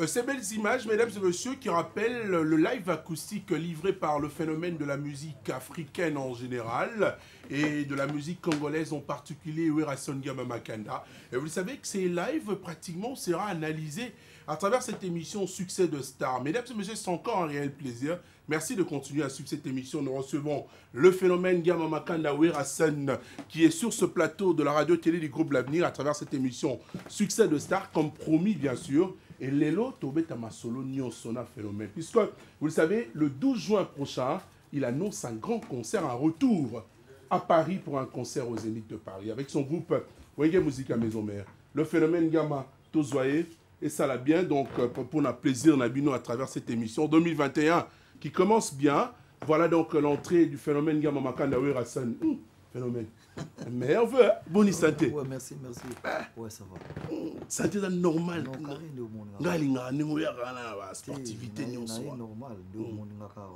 Ces belles images, mesdames et messieurs, qui rappellent le live acoustique livré par le phénomène de la musique africaine en général et de la musique congolaise en particulier, Werason Gama Makanda. Et vous savez que ces lives, pratiquement, sera analysé à travers cette émission Succès de Stars. Mesdames et messieurs, c'est encore un réel plaisir. Merci de continuer à suivre cette émission. Nous recevons le phénomène Gama Makanda Werason qui est sur ce plateau de la radio-télé du groupe L'Avenir à travers cette émission Succès de Stars, comme promis, bien sûr. Et Lelo Tobeta Masolo Nyonsona Phénomène. Puisque, vous le savez, le 12 juin prochain, il annonce un grand concert, un retour à Paris pour un concert au Zénith de Paris. Avec son groupe Wenge Musica Maison Mère. Le phénomène Gama Tozoye. Et ça l'a bien, donc, pour notre plaisir, Nabino, à travers cette émission 2021 qui commence bien. Voilà donc l'entrée du phénomène Gama Makanda Werason. Phénomène. Merveilleux. Bonne santé. Ouais, merci, merci. Ouais, ça va. Santé normale. Non, carré de mon Ngalinga ni nguya kana sportivité nyonso. C'est normal de mon ngaka.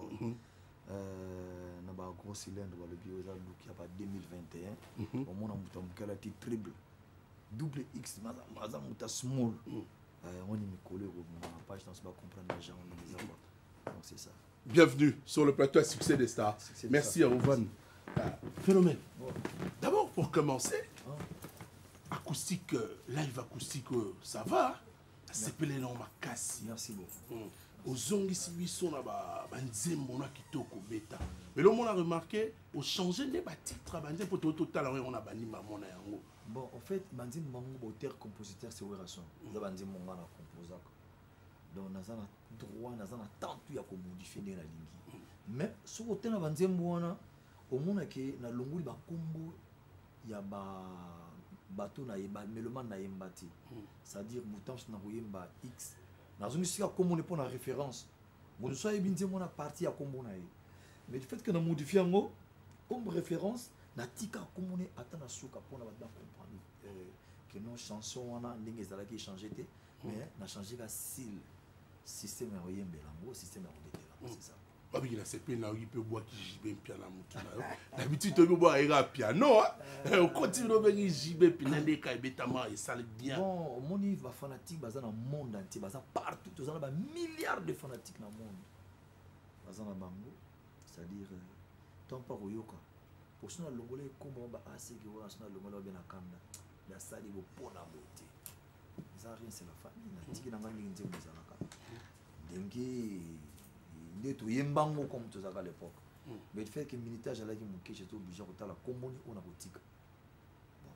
Na ba gros cylindre le bioza look ya ba 2021. Au moins on mukala ti triple. Double X maza muta small. On y me coller au page dans pas comprendre les gens on les a. Donc c'est ça. Bienvenue sur le plateau à Succès des Stars. Merci à Ovan. Phénomène. D'abord, pour commencer, acoustique, live acoustique, ça va. C'est pelé non ma casse. Merci beaucoup. Aux zongi si biso na ba nzembo na kitoko beta. Mais le monde a remarqué, au changer les titres, banze pour tout total on a bani mamona yango. Bon, en fait, banzim mango auteur compositeur c'est Werason. Ça banzim monga na composer. Donc nazana droit nazana tant ya ko modifier de la ligne. Mais sur auteur na banzim wana au monde que na longoli ba kombo ya ba bateau na yeba meloman na yembati. C'est-à-dire mutanche na yemba X. Na zone sika comme on est pour la référence. Bon soit ebinze mona partie ya kombo na ye. Mais du fait que na modifier ngo comme référence na tika comme on est atana suka pour na ba comprendre que nos chansons wana ndenge ezala ki changer té mais na changer ka style système ya yembela ngo système ya ndetela c'est ça. Babi la CP na il peut boire qui jibe piano mutuna. D'habitude tu peux boire un piano. On continue de boire jibe piano de ka betama et ça bien. Bon, mon niveau va fanatique baza dans monde entier, baza partout, tous on a milliards de fanatiques dans le monde. Baza na bango, c'est-à-dire tant pas royoka. Pour cela longolé comme ba assez que voilà cela longolé bien na kanda. La salle est pour la beauté. Ça rien c'est la famille, na tiki na ngani nzembo zalaka. Dengue tout yembango comme tout ça à l'époque. Mais le fait que militage à la guimauke j'étais obligé de la commune on a boutique. Bon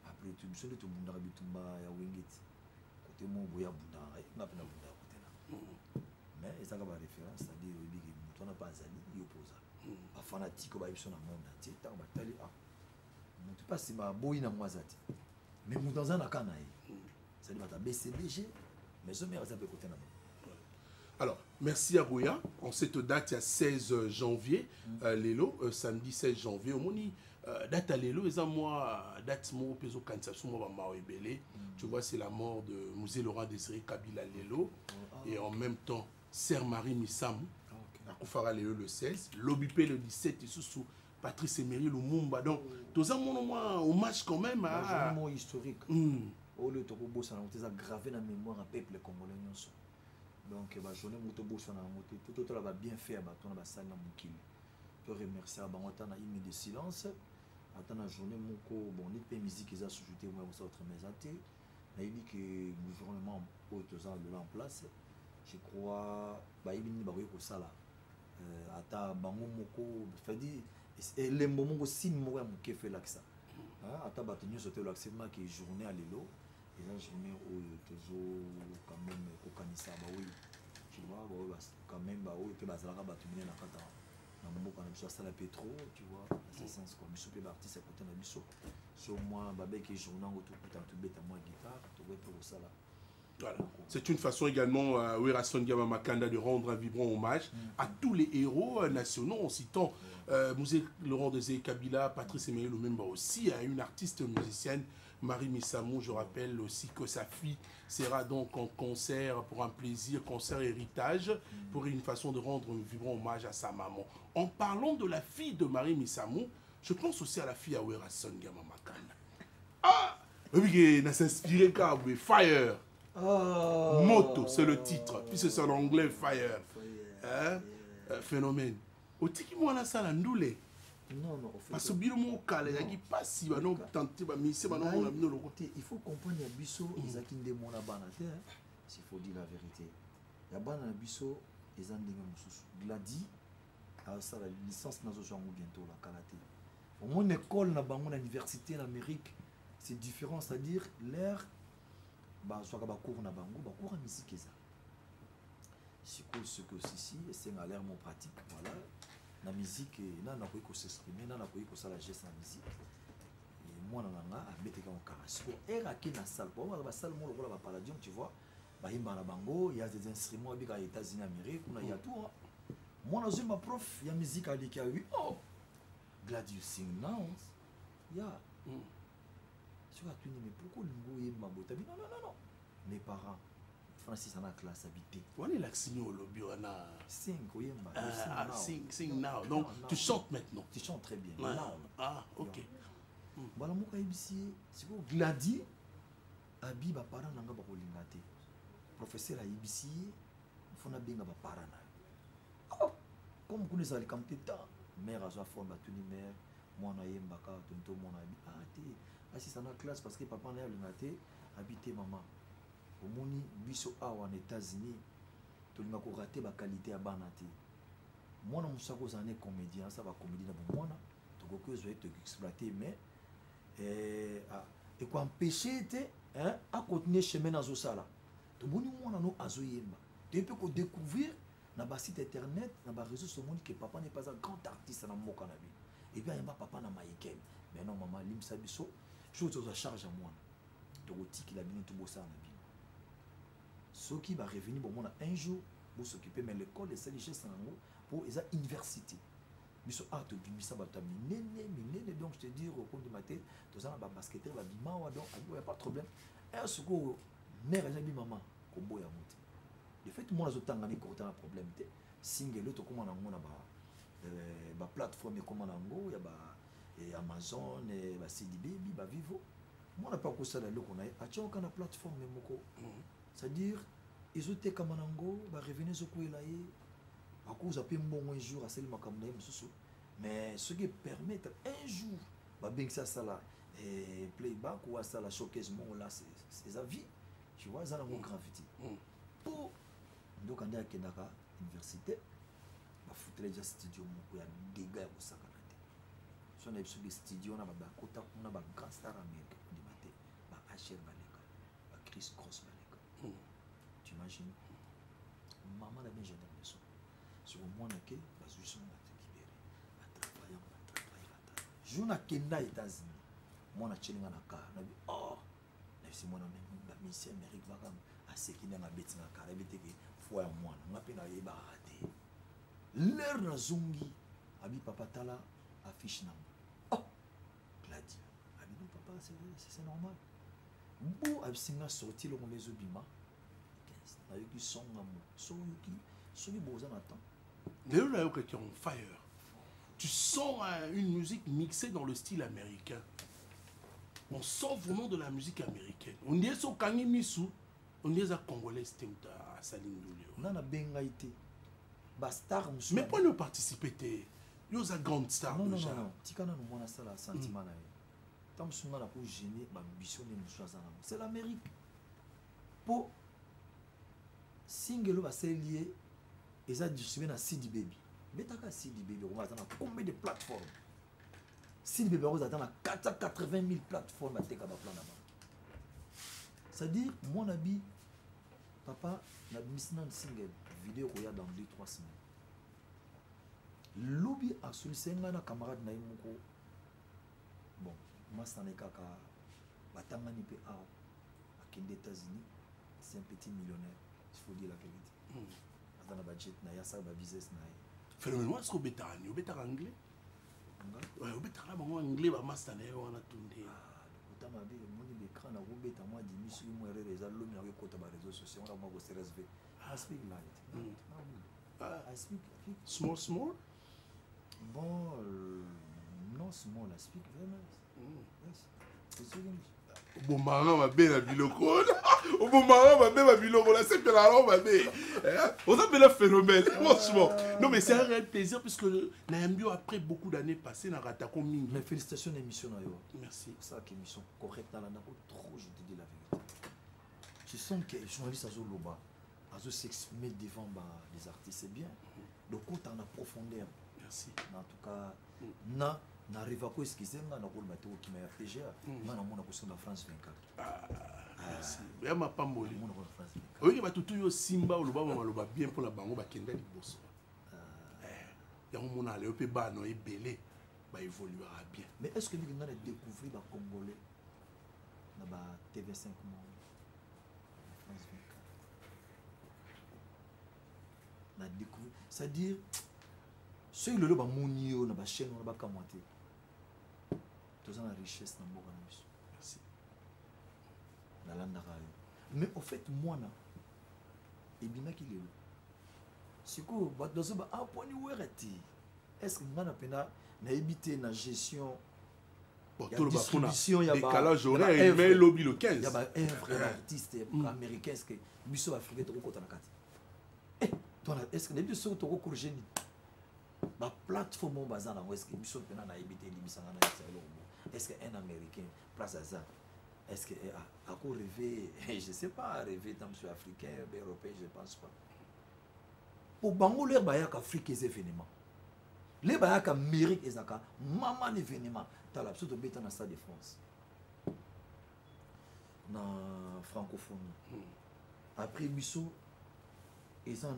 après tout monsieur tout monde a bitumba ya wingit côté mon boya bunda na pena bunda côté là. Mais ça va référence c'est-à-dire bigi mutu na pas zali yopoza. Ba fanatique ba biso na monde entier ta ba tali ah. Mutu pas si ba boyi na mwazati. Mais mutu dans un akana yi. C'est-à-dire ba BCBG mais ce mère ça peut côté na. Alors, merci à Goya. En cette date, il y a 16 janvier, Lelo, samedi 16 janvier. Au moni, date à Lelo, et ça, moi, date mon peso kansasu, moi, tu vois, c'est la mort de Musée Laurent Désiré Kabila Lelo. Et en même temps, Sœur Marie Missamou, à Koufara Lelo le 16, Lobipé le 17, et sous Patrice Emery Lumumba. Donc, tous un hommage quand même à. Un moment historique. Au lieu de Togo, ça a gravé dans la mémoire un peuple congolais. Donc la journée moto bossa na moto tout va bien faire baton na salle na mukili to remercier ba ngota na une de silence attend la journée moko bon ni pe musique ils a sujouté moi ça autre mais até na dit que le gouvernement autres ans de en place je crois ba ibini ba ko sala ata bango moko fadi le moment aussi moko muke fait là que ça ata ba tenir sauter l'accident qui journée à l'élo. Et là, je mets toujours quand même au canissa, oui. Tu vois, quand même, oui, que Bazara va tenir la cata. Dans le mot, quand je suis à la pétro, tu vois, c'est le sens quoi. Je suis artiste à côté de la biso. Sur moi, Babé qui joue dans le tout bête à moi guitare, tu vois, pour ça là. Voilà. C'est une façon également, Werason Gama Makanda, de rendre un vibrant hommage à tous les héros nationaux en citant Musée Laurent Désiré Kabila, Patrice Emery Lumumba aussi, une artiste musicienne. Marie Missamou, je rappelle aussi que sa fille sera donc en concert pour un plaisir, concert héritage, pour une façon de rendre un vibrant hommage à sa maman. En parlant de la fille de Marie Missamou, je pense aussi à la fille à Werason Gama Makanda. Ah! Oui, elle s'est inspirée car Fire. Oh. Moto, c'est le titre. Puisque c'est en anglais, Fire. Hein? Yeah. Phénomène. Otiki mwana sala ndule. Non, non, en fait. Parce que bino mo kale yaki pasi ba no tenter ba misi ba no na bino loko. Il faut comprendre ya biso ezaki nde mona bana te, s'il faut dire la vérité. Ya bana na biso eza ndenge mosusu. Gladi a ça la licence nazo jango bientôt la karaté. Au moins une école na bango na université en Amérique, c'est différent, c'est-à-dire l'air ba soit ba cours na bango, ba cours en musique eza. Ce que ceci c'est à l'air mon pratique, voilà. La musique na na ko s'exprimer na ko ça la geste en musique et moi na nga abete ka okara ko era ki na salle pour ba salle mo lokola ba palladium tu vois ba himba na bango il y a des instruments bika États-Unis Amérique on a ya tout moi na ma prof ya musique ali ki a eu oh glad you sing now ya tu vas tu mais pourquoi lingo yemba botabi non non non non mes parents Francis en a classe habité. On est l'accent au lobby, on a. Sing now. Donc, tu chantes maintenant. Tu chantes très bien. Ah, ok. Voilà, moi, c'est quoi Gladi, Abi, ba parent nanga ba kolingate. Professeur a ibisi, fona benga ba parent na. Oh, comme vous les allez comme temps, mère a forme batuni mère, moi na yembaka tonto mon abi. Ah, té, assis dans la classe parce que papa na lingate, habité maman. Au moni biso awa en États-Unis tolinga ko rater ba qualité ya bana te mwana musako zané comédien ça va comédie na bon mwana to ko ko zo te exploiter mais et ko empêcher te hein à continuer chemin na zo sala to boni mwana no azo yemba te peut ko découvrir na ba site internet na ba réseaux sociaux que papa n'est pas un grand artiste na mboka na bi et puis yemba papa na maïken mais non maman limsa biso chose aux charge à moi to tiki la bino to bossa na bi ceux qui va revenir bon un jour pour s'occuper mais l'école de CLGS pour les universités mais ce art de bimisa bata minene donc je te dis au compte de ma tête tout ça ba basketteur ba bima donc il y a pas de problème et ce que mère a dit maman ko boya monte de fait moi zo tanga ni ko ta problème te single to comment na ngona ba plateforme comment na ngo ya ba Amazon et ba CD Baby ba Vivo moi n'a pas ko ça le qu'on a a kana plateforme moko c'est-à-dire ils ont été comme Manango, va revenir sur quoi il a eu, à cause d'un bon un jour à celle makamna mais ce qui permet un jour, va bien que ça là et playback ou à ça la showcase mon là c'est sa vie, tu vois ça la mon gravité. Pour donc on est à Kenaka université, va foutre les studios mon il y a des gars au Sakanate. Si on a sur des studios on a ba kota on a ba grand star américain du matin, ba HR Baleka, ba Chris Cross Baleka. Tu imagines maman la bien jeune maison sur moi que la solution va te libérer va travailler jour na kenda États-Unis moi na chelinga na car na oh na si moi na même ba Miss Amérique va comme à ce qui na beti na car beti que foi ya moi na pe na yeba raté l'air na zungi abi papa tala affiche na oh gladi abi non papa c'est normal bon abi singa sorti le on les obima qui sont ceux qui bossent en attend. D'ailleurs, là, qui est on fire. Tu sens une musique mixée dans le style américain. On sent vraiment de la musique américaine. On dit ça au Kangi Misu, on dit ça congolais, c'était à Saline Doulio. On a bengaïté. Bastar, mais pour nous participer, il y a une grande star. Non, non, non. Tikana nous mona ça la sentiment là. Tant que nous pour gêner, ambitionner nous c'est l'Amérique. Pour single va se lier et ça distribué dans CD Baby. Mais t'as qu'à CD Baby, on va attendre combien de plateformes? CD Baby, on va attendre 480 000 plateformes à Tekaba plan là-bas. C'est-à-dire, mon habit, papa, n'a mis un single vidéo qu'il y a dans 2-3 semaines. Lobby a sollicité un camarade naïmoko. Bon, moi, c'est un kaka. Batangani pe ao. À Kende États-Unis, c'est un petit millionnaire. Il faut dire la vérité. Dans le budget, il y a ça, il business. Phénomène, est-ce que vous êtes anglais? Oui, vous êtes anglais, vous master on a tourné. Ah, le monde l'écran, vous êtes moi, dit, monsieur, moi, les alumni, vous êtes sur les réseaux sociaux, on a moi, vous RSV. I speak light. I speak. Small? Bon, non small, I speak very nice. Yes. It's English. Bomara ma belle à biloko. Bomara ma belle à biloko. Là, c'est la ma belle. On appelle un phénomène, franchement. Non, mais c'est un réel plaisir puisque Nayambio, après beaucoup d'années passées, n'a raté comme mine. Mais félicitations à l'émission. Merci. C'est ça qui est émission correcte dans la nappe. Trop, je te dis la vérité. Je sens que les journalistes à Zoloba, à s'exprimer devant les artistes, c'est bien. Donc, quand on a profondeur. Merci. En tout cas, n'arrive à quoi excuser, on a un qui m'a PGA. On a la France 24. Merci. Il m'a pas molli. Oui, il va tout yo Simba ou le bas bien pour la banque, va kenda liboso. Il y a un moment où il peut no belé, va évoluera bien. Mais est-ce que nous avons découvert les Congolais dans la TV5 Monde, France 24? On a découvert, c'est-à-dire ceux qui ont monio na ba chaîne on ba kamoté. Tous en richesse na mboka na biso. Merci. Na landa rayo. Mais au fait moi na ebimaki lelo. Siko ba dozo ba aponi werati. Est-ce que ngana pena na ebité na gestion Tout le distribution ya ba décalage horaire mais lobby le 15. Il y a ba œuvre artiste américain est-ce que biso africain to ko na kati. Eh, toi est-ce que ne biso to ko corriger ni la plateforme bazana est-ce que biso pena na ebité libisanga na est-ce que un américain place à ça est-ce que à quoi rêver je sais pas rêver dans monsieur africain européen je pense pas pour bango leur bayak Afrique les événements les bayak Amérique ezaka maman événement t'as l'absolu de bêta dans stade de France na francophonie après biso ils en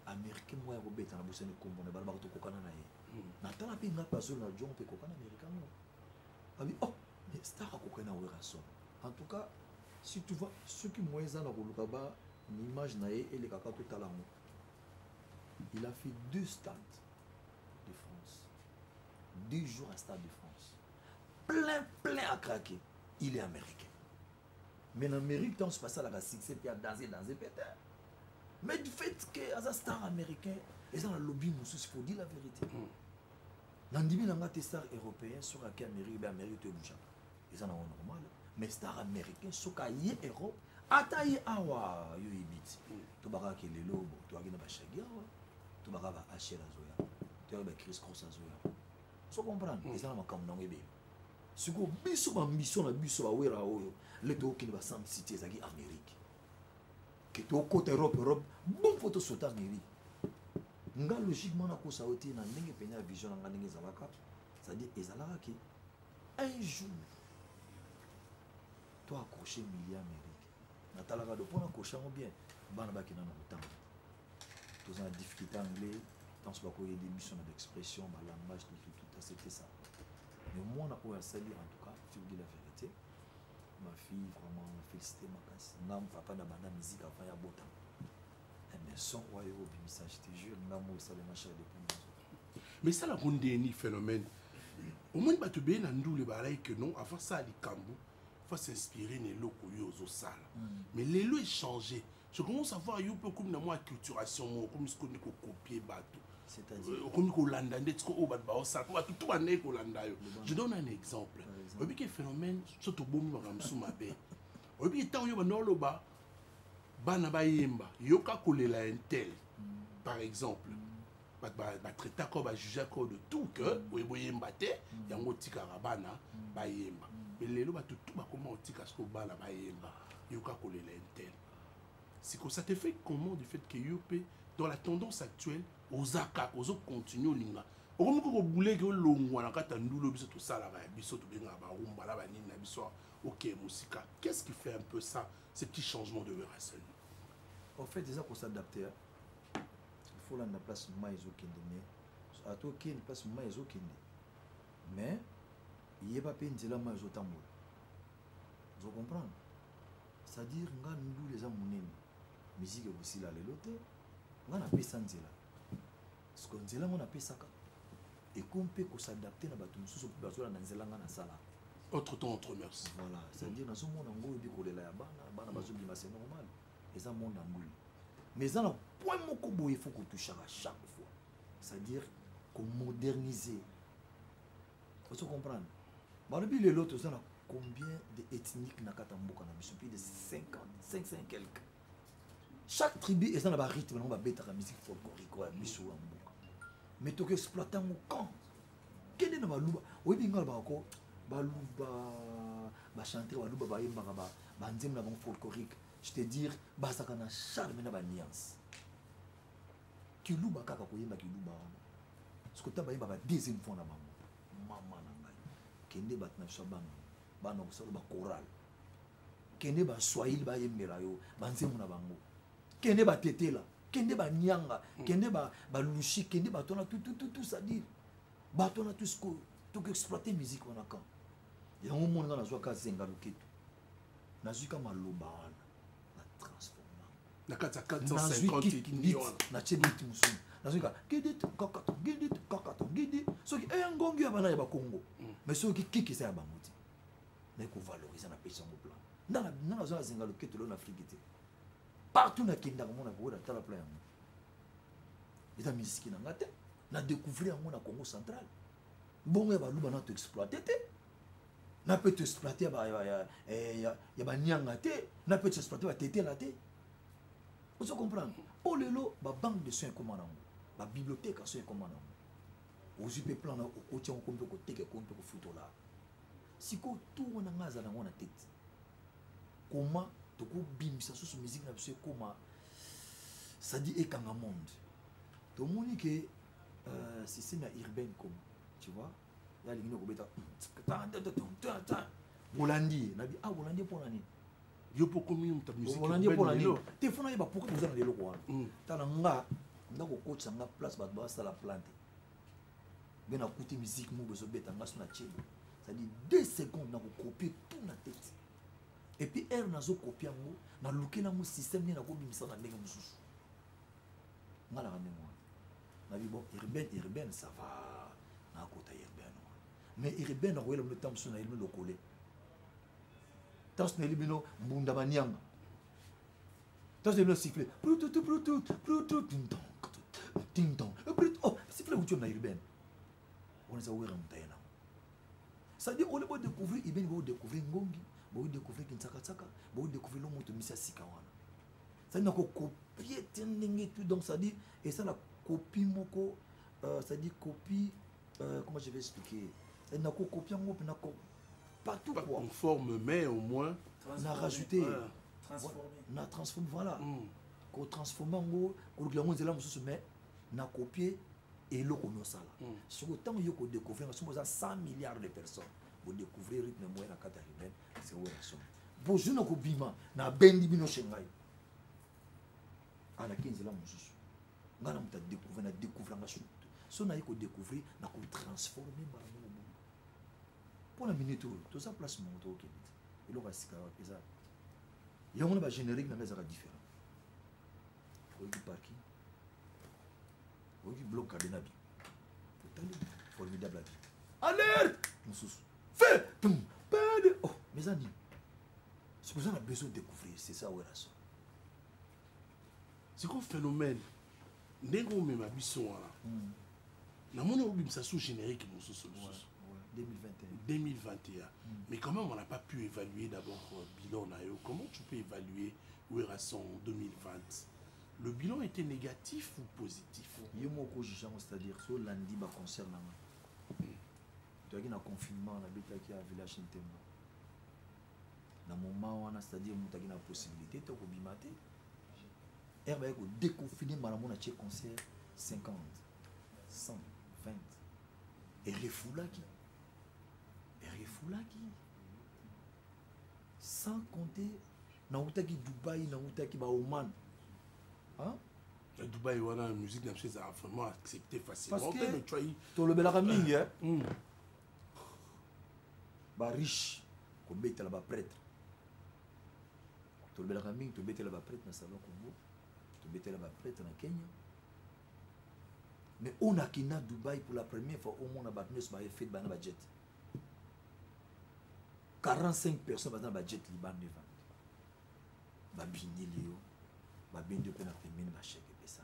américain moi robeta na bosene kombo na balba to kokana na ye na tala pe nga paso na John pe kokana américain abi oh mais star kokana we rason en tout cas si tu vois ceux qui moyens na koluka ba une image na ye et les kaka to talango il a fait 2 stades de France 2 jours à stade de France plein à craquer il est américain mais en Amérique tant se passe à la succès puis à danser peut-être. Mais du fait que les stars américains, ils ont un lobby, il faut dire la vérité. Dans les stars européens, sur laquelle l'Amérique est bougeant. Ils ont un normal. Mais les stars américains, sur laquelle l'Europe, ataye awa yo ibiti. Tu vas que les lobes, tu vas que Shagia, tu vas que Achel Azoya, tu vas que Chris Cross Azoya. Tu comprends? Ils ont un camp dans le bébé. Si vous avez une ambition, les deux qui ne vont pas citer l'Amérique. Que tu côté Europe bon photo sauter Amérique nga logiquement na ko sauter na ndenge penya vision na ndenge zalaka c'est-à-dire ezalaka ki un jour toi accrocher milliard Amérique na talaka do pona accrocher bien bana ba kina na temps tous en difficulté anglais dans ce bako y l'émission d'expression ba langage tout c'était ça mais moi na ko ya salir en tout cas je vous dis la vérité. Ma fille, vraiment, félicité ma casse. Non, papa n'a pas de musique avant ya botan. Mais son royaume, je te jure, l'amour, ça le machin de mais ça, la dernier phénomène. Au moins, tu as bien entendu que non, avant ça, les Cambou, il faut s'inspirer des locaux aux salles. Mais les lots ont changé. Je commence à voir un peu comme dans la culturation, comme ce qu'on a copié bateau. C'est-à-dire comme Hollanda, je donne un exemple. Il y a un phénomène, surtout bon, il y a un tel, par exemple, traiter comme juger de tout que il y a un petit carabana, mais les lois tout comment tika ce bana il y a un tel. C'est que ça te fait comment du fait que Yopé dans la tendance actuelle aux aka aux autres continuent linga okomi ko boule ke longwa na kata ndulo biso to sala ba biso to benga ba rumba la ba nini na biso OK musika qu'est-ce qui fait un peu ça ces petits changements de Russell en fait déjà pour s'adapter il faut la place maizo kende mais à to kin place maizo kende mais il y a pas penzi la maizo tambola vous comprenez c'est-à-dire nga ndu les amunene musique aussi la lelote nga na pesa nzela ce qu'on nzela on a pesa ka et qu'on peut s'adapter na bato mususu pe bazola na nzela nga na sala autre temps entre mœurs voilà c'est-à-dire na zo mona ngo bi kolela ya bana bazo bima c'est normal et ça monde nguli mais ça na point moko boye faut que toucher à chaque fois c'est-à-dire qu'on moderniser faut se comprendre ba le bi le lot ça na combien d'ethniques na katamboka na biso, plus de 50, 500 quelques. Chaque tribu est dans le rythme, on va mettre la musique folklorique, ouais, biso wa mboka. Mais tu exploiter mon camp. Quel est le malouba? Oui, bien le bako, balouba, ba chanter balouba, ba yemba ba nzem na bon folklorique. Je te dire, ba ça kana charme na ba nuance. Kiluba kaka ko yemba kiluba. Ce que tu as ba deuxième fois na maman. Maman na ngai. Kende bat na shabang. Ba na ko ba choral. Kende ba swahili ba yembela yo, ba nzem na bango. Kende ba tetela, kende ba nyanga, kende ba lushi, kende ba tona tout ça dire. Ba tona tout ce que tout exploiter musique on a quand. Ya un monde na zwa ka zenga loketo. Na zwi ka maloba na transforma. Na kata 450 millions. Na chebiti musu. Na zwi ka gidit kakato, gidit. So ki ngongi ya bana ya ba Congo. Mais so ki kiki sa ya ba moti. Na ko valoriser na pesa mo plan. Na zwa zenga loketo lo na Afrique. Partout na kenda comme on a beau dans la plaine. Et la musique na ngate na découvrir en Congo central. Bon ya ba luba na to exploiter te. Na peut exploiter ba ya ba nyanga te, na peut exploiter ba tete la te. Vous comprenez? Oh lelo ba banque de soins comment nango, ba bibliothèque à soins comment nango. Ozu pe plan na o tient ko ko teke ko ko futo la. Siko tout on a ngaza na ngona tete. Comment toko bimisa sur musique na biso comment ça dit ekanga monde to moni que système urbain comme tu vois ya lingino ko beta Bolandi na bi Bolandi pour nani yo poko mi mta musique Bolandi pour nani te fona ba pourquoi vous allez le quoi tala nga ndako coach nga place ba ba sala plante bena côté musique mo beso beta nga sona chelo ça dit 2 secondes na ko copier tout na tête. Et puis elle n'a pas copié ngo na luké na mo système ni na ko bimisa na ndenge mususu ngala ka mémoire na bi bon urbaine ça va na kota urbaine mais urbaine na wela mo temps na ilme lokole tas na libino mbunda banyanga tas de no siffler tout ting tong oh siffler où tu na urbaine on est ça wera mtaena ça dit on est découvrir urbaine on découvrir ngongi vous découvrez Kinshasa, vous découvrez l'homme de Missa Sikawana. Ça n'a pas copié tout, donc ça dit, et ça la copie moko, ça dit copie, comment je vais expliquer? Ça n'a pas copié moko, pas tout quoi. Conforme, mais au moins. On a rajouté, transformé. On a transformé, voilà. Qu'on transforme en gros, qu'on le glamo zéla mususu, mais on a copié et l'eau qu'on a ça là. Sur autant que vous découvrez, nous sommes 100 milliards de personnes. Vous découvrez le rythme moyen à Kataribène, c'est où elle sont. Pour je n'ai pas na bendi bino Shanghai. À la 15 là, mon chouchou. On a découvert, na découvrir la chose. Si on a découvrir, on a transformer ma maman. Pour la minute, tout ça place mon auto qui est. Et là, c'est ça. Il y a un générique dans les arts différents. Il y a du parking. Il y a du bloc à Benabi. Formidable à vie. Alerte! Mon chouchou. Fais! Oh, mes amis. C'est pour ça qu'on a besoin de découvrir. C'est ça où est la somme. C'est quoi phénomène? N'est-ce même abisson là? Na mon obim ça sous générique mon sous 2021. Mais comment on n'a pas pu évaluer d'abord bilan nayo? Comment tu peux évaluer où est Rasson en 2020? Le bilan était négatif ou positif? Il y a un mot que je change, c'est-à-dire sur lundi bah concert là. Tu as un confinement on habite qui à village Ntemba. Dans le moment où on a, c'est-à-dire où tu as une possibilité de te herbe ko déconfiné malamu na tché concert 50 100 20 et refoulaki sans compter na utaki Dubaï na utaki ba Oman hein Dubaï wana musique na chez a vraiment accepté facilement parce que mais tu as to le bela mingi hein ba riche ko beta la ba prêtre to le bela mingi to beta la ba prêtre na salon Congo to beta la ba prêtre na Kenya mais on a kina Dubaï pour la première fois au monde a battu ba fait ba na ba jet 45 personnes dans ba jet liban devant ba binilio ba bindi pe na pemene ba chèque pesa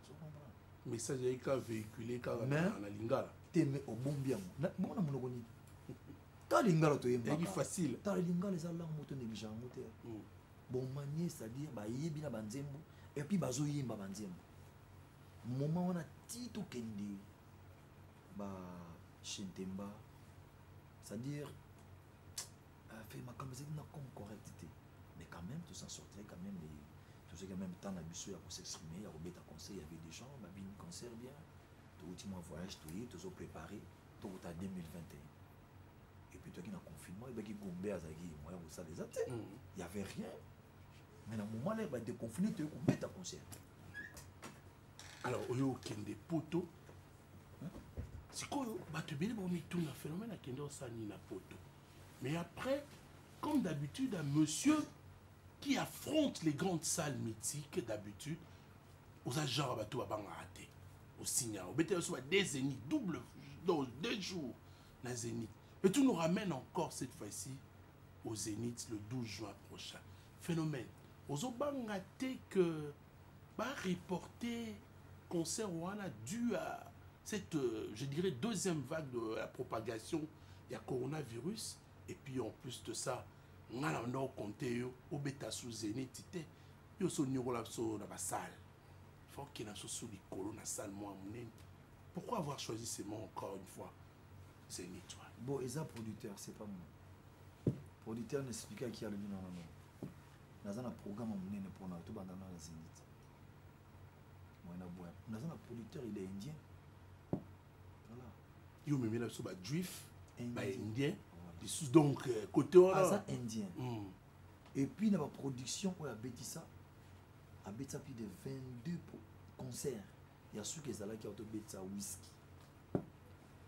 so comprendre message est ka véhiculé ka na lingala teme obombiamo na bona monoko ni ta lingala to yemba est facile. ta lingala za langue moto négligeant moto bon manier c'est-à-dire ba yebi na banzembo et puis bazo yemba banzembo moment on a tito kende ba Chintemba c'est-à-dire fait ma comme c'est comme correctité mais quand même tout ça sortirait quand même les tout ce qui en même temps l'habitude à s'exprimer à remettre à conseil il y avait des gens ma bien concert bien tout ultime voyage tout y tout préparé tout à 2021 et puis toi qui n'a confinement et ben qui gombé à zagi moyen où ça les a il y avait rien mais dans le moment là bah déconfiné tu remettre à concert alors oyo kende poto c'est quoi bah tu bien bon tout un phénomène à kende osani na poto mais après comme d'habitude un monsieur qui affronte les grandes salles mythiques d'habitude aux agents à bateau à Bangarate au signal au BTS soit des zéniths double dans 2 jours la zénith mais tout nous ramène encore cette fois-ci au zénith le 12 juin prochain phénomène aux Bangarate que bah reporter concert ouana dû à cette je dirais deuxième vague de la propagation du coronavirus et puis en plus de ça on a compté au bêta sous zénith yo so nyola so na ba salle faut qu'il y ait sous les colonnes na salle moi pourquoi avoir choisi ces mots encore une fois zénith bon et ça producteur c'est pas moi producteur n'explique qui a le non dans un programme monene pour na tout bandana na zénith moi na bois dans un producteur il est indien voilà yo même là so ba juif ba indien donc côté ça indien et puis dans la production on a bêti ça a bêti plus de 22 concerts il y a ceux qui sont là qui ont bêti ça whisky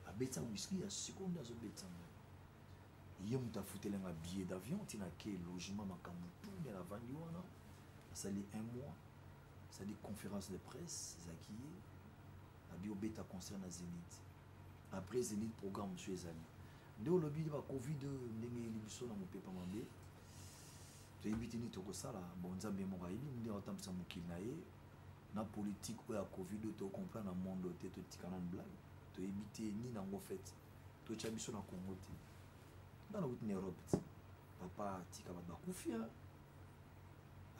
a bêti ça whisky il y a ceux qui ont bêti ça il y a muta foutu les billets d'avion tu n'as que logement makambu tout de la vendu on a ça dit 1 mois ça dit conférence de presse ça qui est a bio bêta concert na Zénith après Zénith programme monsieur Ezali de lobby de Covid ndenge libiso na mopepa mabe to yebiti ni toko sala bon nzambe mo ka yebi ndi otambisa mokili na ye na politique oya Covid to comprendre na monde te to tikana blague to yebiti ni nango fait to tia biso na Congo te dans la route en Europe papa tika ba kufi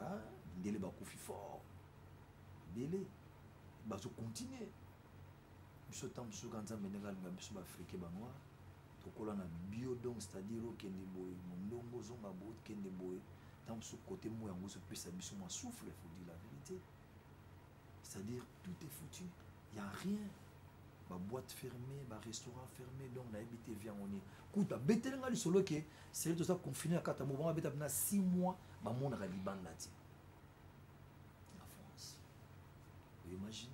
ah ndele ba kufi fort délai bazo continuer biso tam biso kanza menenga nga biso ba afrique ba noir tokola na bio donc c'est-à-dire okende boye mondongo zonga boye kende boye tant ce côté moi yango se pesa biso moi souffle faut dire la vérité c'est-à-dire tout est foutu il y a rien ba boîte fermée ba restaurant fermé donc na habité vient on est kuta betelenga li solo ke c'est tout ça confiné à kata mo ba beta na 6 mois ba mona ka libanda ti la France vous imaginez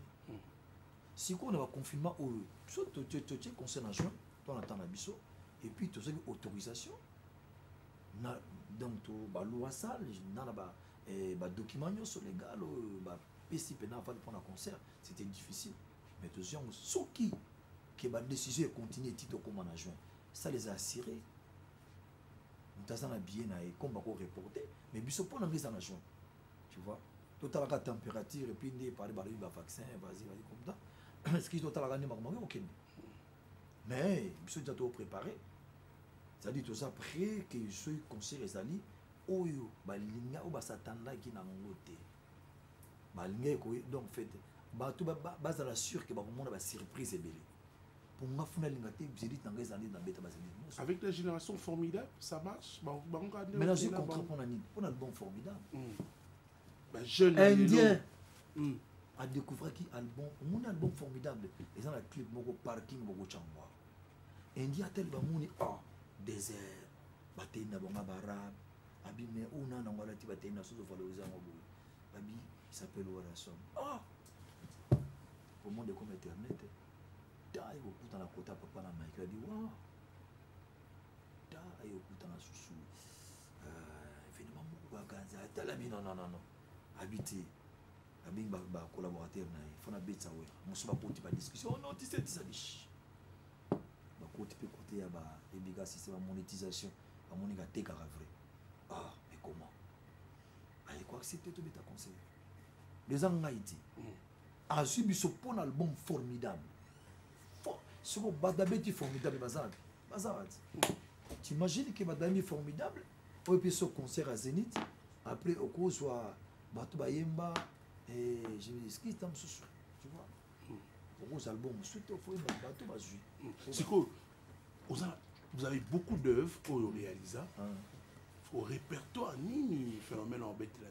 si on a un confinement au tu concerne en juin on attend la biso et puis tu as une autorisation donc tu as loi sale na ba document sur légal ba PC pendant avant de prendre un concert c'était difficile mais tu as ce qui ba décision continue tito comme en juin ça les a assurés tu as un bien na comme ba ko reporter mais biso pour l'anglais en juin tu vois total la température et puis ne parler ba vaccin vas-y comme ça est-ce qu'ils total la normalement OK mais biso déjà tout préparé c'est-à-dire tout ça après que ce concert ezali oyo balinga o basatanda ki na ngote balinga ko donc fait ba tout bazala sûr que ba mona ba surprise ebele pour nga funa linga te bizeli tanga ezali na beta bazeli avec la génération formidable ça marche mais là je comprends pour un album formidable jeune indien a découvert qui album mon album formidable ils ont la clip moko parking moko changwa indien tel ba moni désert batena bonga barab abi mais on a ngala ti batena so valoriser ngo abi il s'appelle Warason au monde comme internet dai ko kutana kota papa na Michael di wa dai ko kutana susu événement moko ba ganza tala bi non habité abi ba collaborateur na il faut na betsa we musu ba poti ba discussion non tu sais ça dit côté ya ba ebiga système de monétisation à monéga te car vrai mais comment allez quoi accepter tout bêta conseil les en Haïti a subi ce bon album formidable ce que badabeti formidable bazad tu imagines que madame est formidable. On peut ce concert à Zénith. Après, au cours, soit Bato Bayemba. Et je me dis, ce qui est un sous. Tu vois. Au cours, album, suite au foyer, Bato Bazui. C'est quoi? Vous avez beaucoup d'œuvres au réaliser. Au répertoire, ni phénomène en bête là.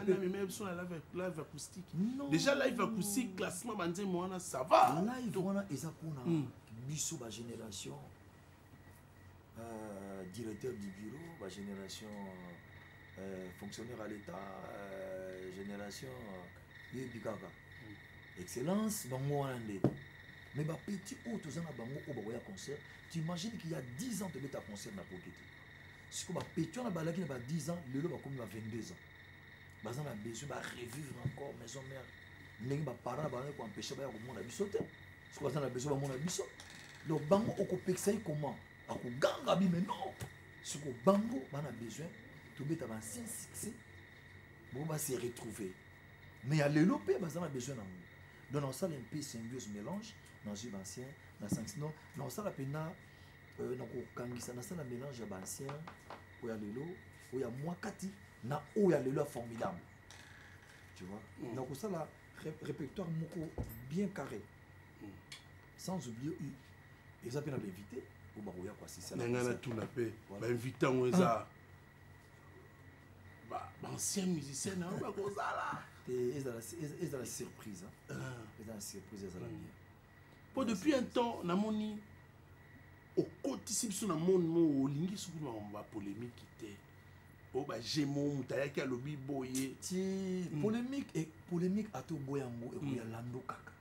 Même la live acoustique. Déjà, live acoustique, classement, ça va. Live, voilà, et ça pour Bissou, ma génération. Directeur du bureau, ma génération. Fonctionnaire à l'État, génération. Excellence, bango wanande. Mais bah petit haut, tous en a bango au baroya concert. Tu imagines qu'il y a 10 ans, tu mets ta concert dans la pocket. Si tu as petit, on a balaki dans 10 ans, le lot va comme 22 ans. Bah on a besoin de revivre encore maison mère. N'engue ba parents ba ko empêcher ba ko mona bisote. Si on a besoin ba mona biso. Donc bango au kopexai comment? A ko ganga bi mais non. Si ko bango ba na besoin to mettre dans 6 succès. Bon va se retrouver. Mais à l'élopé, bah on a besoin d'un. Donc dans ça un peu symbiose mélange dans une ancien dans 5 non dans ça la pena donc kangisa dans ça la mélange ya ancien ou ya lelo ou ya moi kati na ou ya lelo formidable. Tu vois. Donc ça la répertoire moko bien carré. Sans oublier ils ont bien invité au baroya quoi c'est ça. Nangana tout na pe ba invitant on ça ba ancien musicien na ba ko ça là. Et la surprise. Et la surprise, elle bien. Pour depuis un temps, namoni au côté si sur le monde mo lingi sur ma polémique qui était au ba jemo mutaya ki alobi boye ti polémique à tout boyango et ya lando kaka.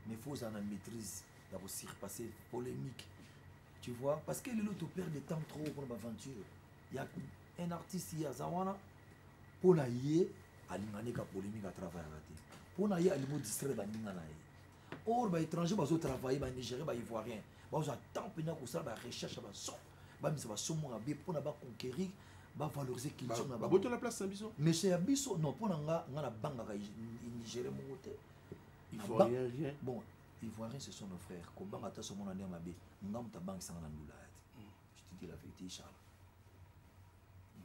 Mais faut ça en maîtrise d'avoir surpasser polémique. Tu vois parce que le lot perd de temps trop pour l'aventure. Il y a un artiste hier Zawana pour la yé alingane ka polémique à travailler raté pour na ya alimo distraire ba ninga na ye or ba étranger ba zo travailler ba nigérien ba ivoirien ba zo temps pena ko ça ba recherche ba son ba mi ba son mo ba pour na ba conquérir ba valoriser culture na ba boto la place biso mais chez biso non pour nga na banga ka nigérien mo côté ivoirien rien bon ivoirien ce sont nos frères ko banga ta so mo na ndema be ngam ta banque sanga na ndula je te dis la vérité Charles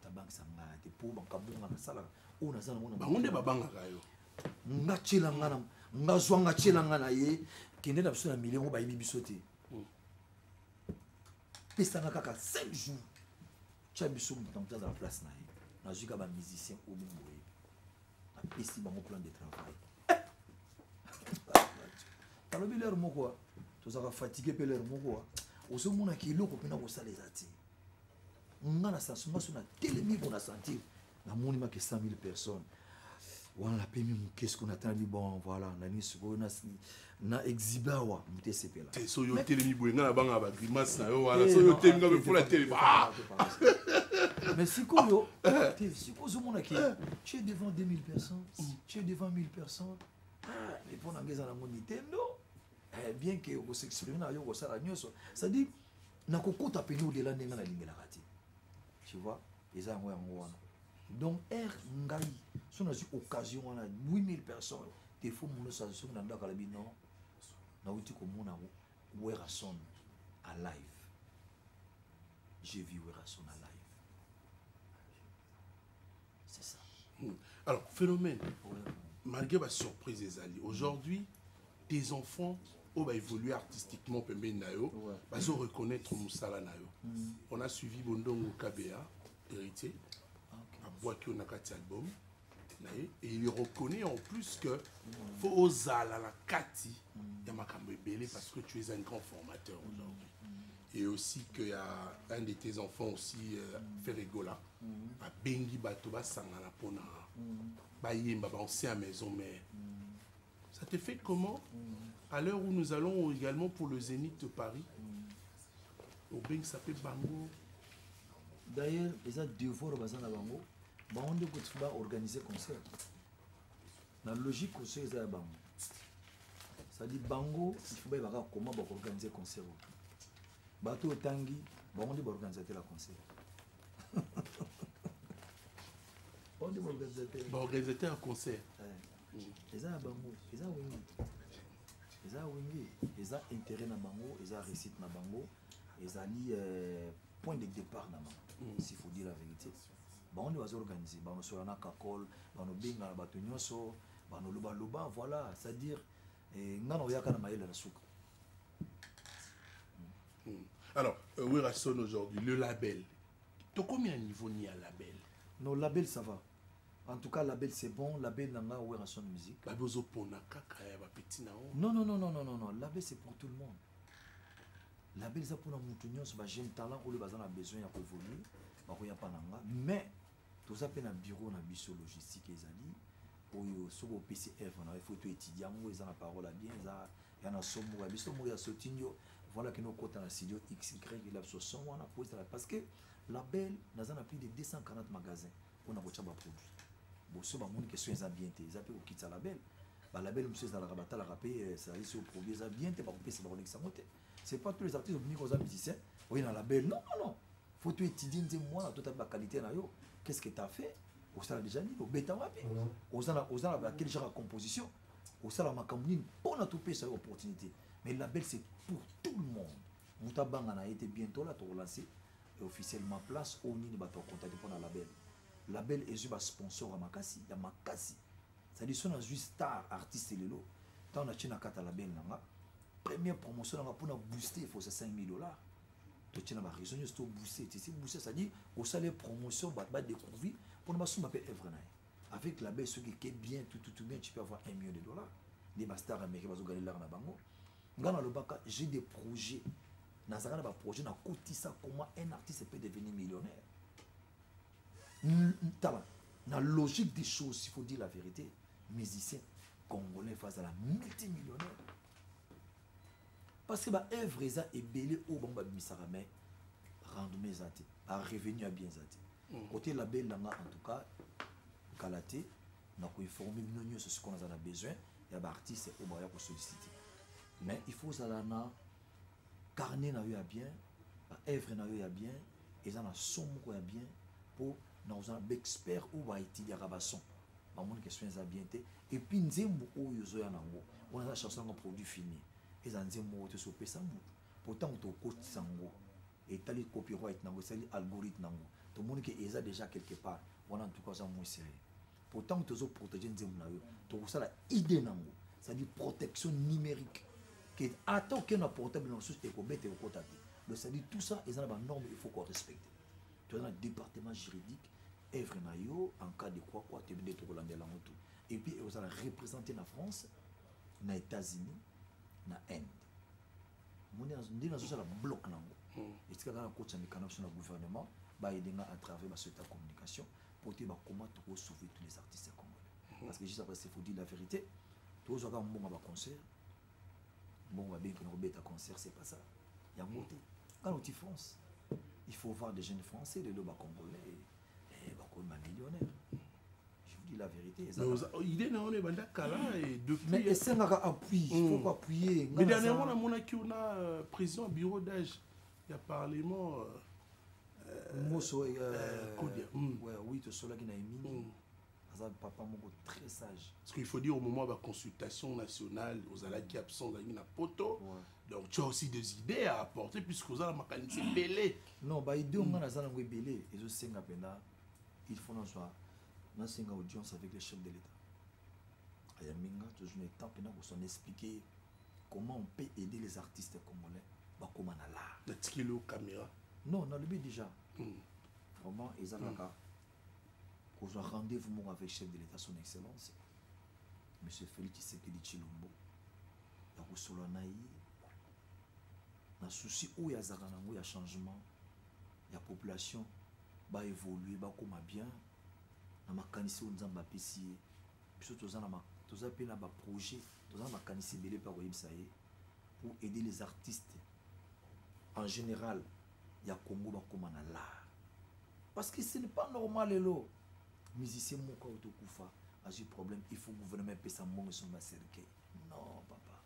ta banque sanga te pour banka bunga na sala on a ça bangonde babanga kayo nga chela ngana nga zwanga chela ngana ye kende na biso na million ba yimi biso te pesa na kaka 5 jours cha biso mutamta dans la place na ye na zuka ba musicien au mboye na pesi ba mo plan de travail talobi leur moko to za fatigué pe leur moko oso mona ki loko pena ko sala ezati nga na sensation sur na télémi pour na sentir na moni ma que 100 000 personnes on la paix même qu'est-ce qu'on attend bon voilà na ni suko na exhibawa mute sepela so yo télémi boyenga na banga ba grimace na yo wala so yo télémi nga pour la télé mais sikoyo siko zo mona ki tu es devant 2000 personnes tu es devant 1000 personnes et pour na ngeza na mon Nintendo bien que on s'exprime na yo ko sala nyoso ça dit na kokota peni au delà ndenga na lingela kati tu vois eza ngo yango wana donc air ngai so na occasion wana 8000 personnes te faut mon ça so na ndaka la bino na uti ko mona Werason à live j'ai vu Werason à live c'est ça. Alors phénomène malgré ma surprise des alliés aujourd'hui tes enfants va évoluer artistiquement pembeni na yo bazo reconnaître musala na yo on a suivi Bondongo KBA héritier à boaki on a kati album et il reconnaît en plus que faut ozala la kati ya makambo ebele parce que tu es un grand formateur aujourd'hui et aussi que y a un de tes enfants aussi Ferregola ba bengi bato ba sangana pona ba yemba ba ancien maison mère. Ça te fait comment à l'heure où nous allons également pour le Zénith de Paris au Beng s'appelle Bango. D'ailleurs, ils ont devoir baser na Bango. Bango de côté va organiser concert. La logique concert c'est Bango. Ça dit Bango, il faut bien comment va organiser concert. Bateau Tangi, Bango de organiser la concert. On dit organiser un concert. Ils ont Bango, ils ont Wingi. Ils ont Wingi, ils ont intérêt na Bango, ils ont réussite na Bango, ils ont point de départ s'il faut dire la vérité. On est organisé, on est na kakol, on est binga bato nyonso, on loba loba, voilà, c'est-à-dire ngano yaka na maïla na souka. Alors, Werason aujourd'hui, le label. Tu as combien de niveaux ni à label? Non, label ça va. En tout cas, label c'est bon, label nanga Werason musique. Non, non, non, non, non, non, non, label c'est pour tout le monde. Label c'est pour nous nyonso, jeune talent ou le bazan a besoin ya évoluer, ba ko ya pananga, mais tout ça peut na bureau na biso logistique ezali oyo soko PCF on a faut tout étudier ngo ezana parole à bien za ya na somo ya biso mo ya sotinyo voilà que nos côtés na studio XY il a so son wana parce que label nazana plus de 240 magasins on a bocha ba produit bon so ba monde question za bien té za pe au kitsa label ba label monsieur za la rabata la rapé ça ici au produit za bien té ba couper c'est ba connexion monter c'est pas tous les artistes venus aux musiciens oui dans label non non non faut tout étudier moi toute la qualité na yo. Qu'est-ce que tu as fait? Au salon déjà dit, au bêta wapi. Au salon quel genre de composition? Au salon makamboune, on a tout payé cette opportunité. Mais le label c'est pour tout le monde. Moutabang a été bientôt là pour relancer officiellement place au nid de bateau contacté pour le label. Le label est un sponsor à Makassi, il y a Makassi. Ça dit son juste star artiste lelo. Tant on a tenu à kata label nanga. Première promotion pour nous booster il faut c'est $5,000. Tu as raison, tu as boosté. Tu sais, boosté, ça dit, au salaire promotion, tu vas découvrir pour nous faire œuvre. Avec la baie, ce qui est bien, tout bien, tu peux avoir $1 million. Les stars américains vont gagner l'argent. Dans le bac, j'ai des projets. Dans un projet, on a coté ça comment un artiste peut devenir millionnaire. Dans la logique des choses, il faut dire la vérité, musiciens congolais face à la multimillionnaire. Parce que bah œuvre est belé au bon misara mais rendement zati a revenu à bien zati côté la belle en tout cas kalaté n'a pas informé nous sur ce qu'on a besoin il y a des artistes au moyen pour solliciter mais il faut ça na carnet na eu à bien œuvre na eu à bien et ça na somme quoi bien pour nous un expert ou va étudier rabasson ba mon question ça bien et puis nzembo o yozo ya nango on a la chanson un produit fini. Et ça nous montre sur ça. Pourtant, on coach sango et tali copyright nango, c'est l'algorithme nango. Tout le monde qui est déjà quelque part, on a en tout cas ça moins sérieux. Pourtant, on doit protéger nous nayo. Tout ça la idée nango, c'est-à-dire protection numérique. Que attends qu'on a portable dans et qu'on mette au côté. Donc ça dit tout ça, ils ont des normes, il faut qu'on respecte. Tu as un département juridique, œuvre nayo en cas de quoi tu es de Hollandais là tout. Et puis ils ont représenté la France, les États-Unis. Na Inde. Mon dit dans ça bloc nango. Et c'est quand on coach en connexion au gouvernement, bah aider à travers cette communication pour dire comment tu peux sauver tous les artistes congolais. Parce que juste après il faut dire la vérité. Tous les gens bon à concert. Bon va bien que nous bête à concert, c'est pas ça. Il y a monté. Quand tu France, il faut voir des jeunes français de l'Oba congolais et bah comme un millionnaire. La vérité. Il est dans le et depuis. Mais c'est un appui, il faut appuyer. Mais dernièrement, on a président bureau d'âge, il y a parlement. Oui, tout cela qui n'a émis. Papa Moko très sage. Parce qu'il faut dire au moment de la consultation nationale, aux alliés qui absents dans une poto. Donc tu as aussi des idées à apporter puisque vous avez la mécanique belé. Non, bah idée on a la belé et je sais il faut en soit. Nous avons une audience avec le chef de l'État. Il y a toujours une étape pour expliquer comment on peut aider les artistes congolais. Comment on a l'art. La caméra. Non, on a le but déjà. Vraiment, ils ont un rendez-vous avec le chef de l'État, son Excellence. M. Félix Tshisekedi Tshilombo. Il y a Solanaï. Il y a un souci où il y a un changement. La population va évoluer, va comment bien. Na makanisi onzamba pesi biso tozana pe na ba projet tozana makanisi belé pa koyebisa ye pour aider les artistes en général ya Congo ba koma na l'art parce que ce n'est pas normal lelo musicien moko autokufa a eu problème il faut gouvernement pesa mbongo son ba cercle non papa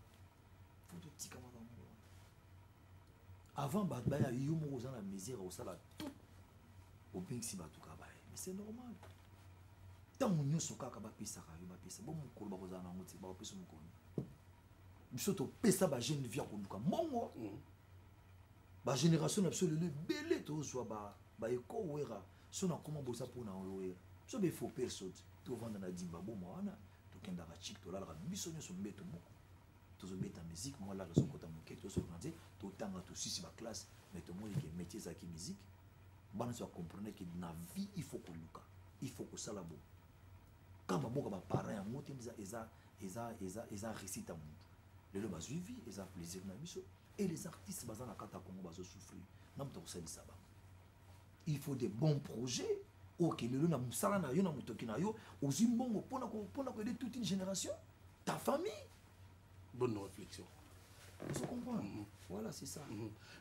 faut tout tika makambo avant ba ya yo moko za na misère au sala tout au bingsi ba tout ka ba mais c'est normal. Tant que nous kaka bapesa ka yo bapesa bon mokolo bakozana nango ti bapesa mokolo biso to pesa ba jeune via ko luka mongo ba génération absolue belé to soit ba eko wera so na comment bossa pour na wera so be faut personne to vendre na dimba bo mwana to kenda ka chik to la ka biso nyo so mbeto moko to zo beta musique moi là zo kota moke to so grandi to tanga to sisi ba classe mais to moi que métier ça qui musique bana so comprendre que na vie il faut que luka il faut que ça la bo kama boka ba parents ya moto eza récite à monde le ba suivi eza plaisir na biso et les artistes bazana kata Congo bazo souffrir na mto ko ça ba il faut des bons projets ok le na musala na yo na mutoki na yo ozi mbongo pona ko aider toute une génération ta famille. Bonne réflexion. Vous comprenez? Voilà, c'est ça.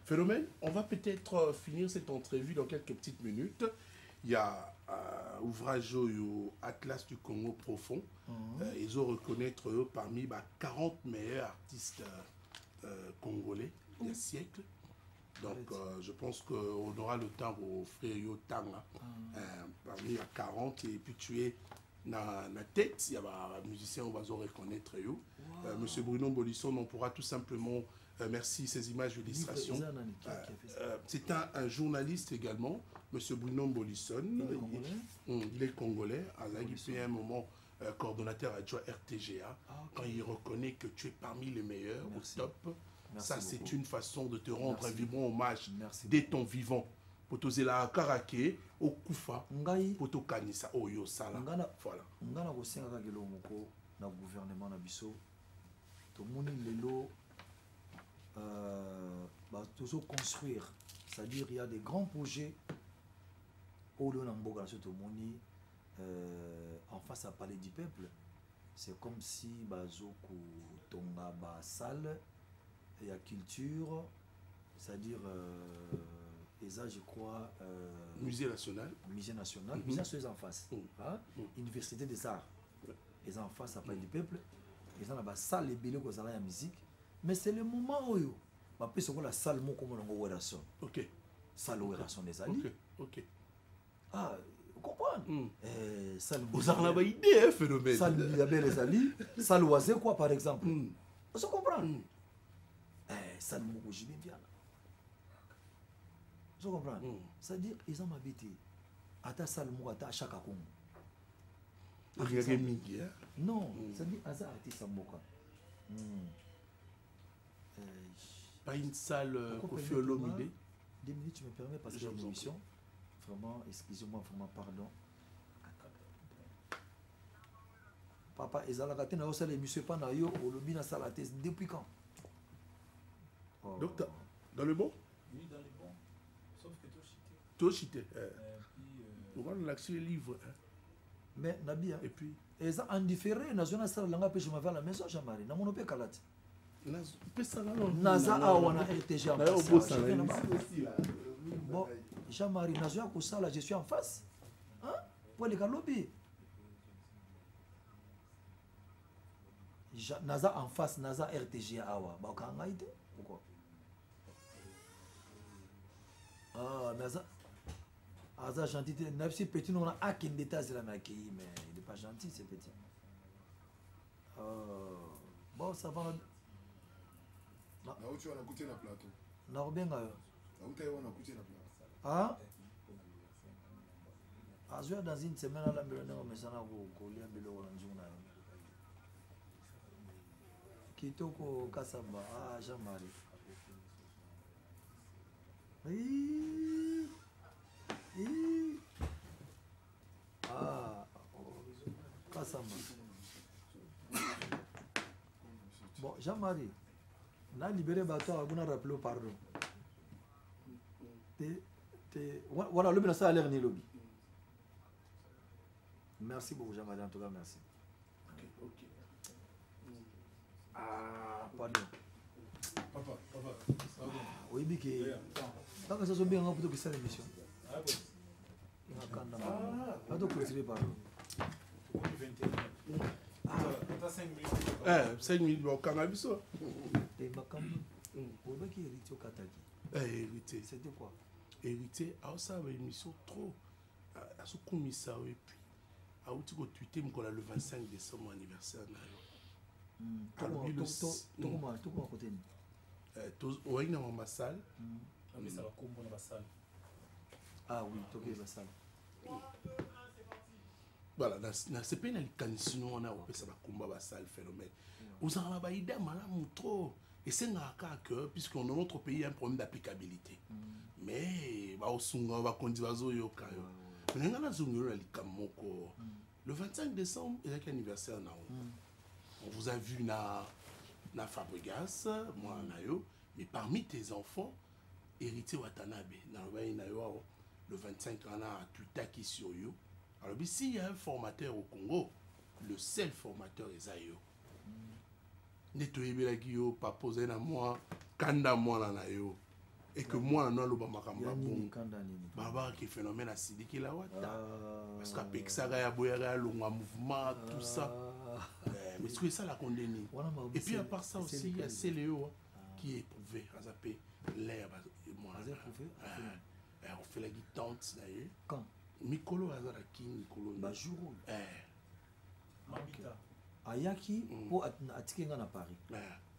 Phénomène, on va peut-être finir cette entrevue dans quelques petites minutes. Il y a ouvrage au Atlas du Congo profond. Ils ont reconnaître eux parmi 40 meilleurs artistes congolais des siècles. Donc je pense qu'on aura le temps pour offrir yo Tanga parmi les 40 et puis tu es dans la tête, il y a un musicien on va se reconnaître eux. Monsieur Bruno Bolisson, on pourra tout simplement merci ces images d'illustration. C'est un journaliste également, Monsieur Bruno Bolisson. Il est congolais. Il est un moment coordonnateur adjoint RTGA. Quand il reconnaît que tu es parmi les meilleurs, au top, ça c'est une façon de te rendre un vibrant hommage dès ton vivant. Potozela karake okufa poto kanisa oyo sala voilà ngana ko senga ka kelo moko na gouvernement na biso to moni lelo ba toujours construire, c'est-à-dire il y a des grands projets au lieu na mboka so to moni en face à Palais du Peuple, c'est comme si bazoko tonga ba salle et la culture, c'est-à-dire et ça, je crois. Musée national. Musée national. Musée national en face. Université des Arts. Ils sont en face à Palais du Peuple. Ils sont dans la salle et la musique. Mais c'est le moment où ils ont la salle comme on a ok. Salle où ils des alliés. Ok. Ah, vous comprenez? Salle vous avez une idée, phénomène. Salle où il y avait les alliés. Salle où il quoi, par exemple? Vous comprenez? Salle où il y a je comprends. C'est-à-dire, ils ont habité. À ta salle, à chaque Congo. Non, c'est-à-dire, à ça, artiste Moka. Pas une salle Kofi Olomide. 2 minutes, tu me permets, parce que j'ai une émission. Vraiment, excusez-moi, vraiment, pardon. Papa, ils ont la gâté, ils ont l'émission, pas na yo, Olobi na salle depuis quand? Docteur, dans le bon? Oui, dans le bon. Sauf que tout chité. On va l'accès livre. Mais Nabi, et puis et ça en différé, national ça langa pe je m'avais à la maison Jamari, na mono pe kalati. Naza awana RTG en face. Bon, Jamari nazo ko sala, je suis en face. Hein? Pour les galobi. Naza en face, Naza RTG awa. Ba ka ngaite pourquoi? Ah, Naza. Aza gentil, Napsi petit, on a aucun détail sur la maquille, mais il n'est pas gentil, c'est petit. Bon, ça va. Ah, dans une semaine, à la maison, mais ça n'a pas Kitoko Kasamba, ah, Jean-Marie. Ah, Kasama. Bon, Jean-Marie, on a libéré Bato, on a rappelé pardon. Voilà, le ministère a l'air ni lobby. Merci beaucoup, Jean-Marie, en tout cas, merci. Ok. Ah, pardon. Papa. Oui, Biki. Tant que ça soit bien, on peut que ça l'émission. Ah, donc, continuez, pardon. 5 minutes. 5 minutes, bon, Kangabiso. Et Makambu, vous voyez qui hérité au Kataki. Hérité. C'était quoi? Hérité, alors ça avait une mission trop. À ce commissaire, et puis, à où tu vas tweeter, le 25 décembre, anniversaire. Tout le monde à côté. Oui, dans ma salle. Mais ça va comme dans la salle. Ah oui, toke basala. Voilà, c'est pas une canison on a opé ça va combat basal phénomène. Vous en avez idée malamu trop et c'est que puisqu'on dans notre pays il y a un problème d'applicabilité. Mais ba osunga ba kondi bazo yoka yo. Mais ngana zungiro la likamoko. Le 25 décembre, il y a un anniversaire na on vous a vu na Fabregas, moi nayo, mais parmi tes enfants héritier Watanabe na yo le 25 ans à Tutaki sur yo. Alors, s'il y a un formateur au Congo, le seul formateur est Zayo. Nettoyer la guillot, pas poser na moi, kanda moi na yo. Et que moi, non, le bamakamba bon. Baba qui phénomène à Sidiki la wata. Parce qu'à Pexaga, ya boyara, le mouvement, tout ça. Mais est-ce que ça la condamné? Et puis à part ça aussi, il y a Céléo qui est éprouvé, à zapper l'air. On fait la guitare d'ailleurs. Quand? Mikolo azaraki Mikolo Bajuro. Mabita. Ayaki pour atikenga na Paris.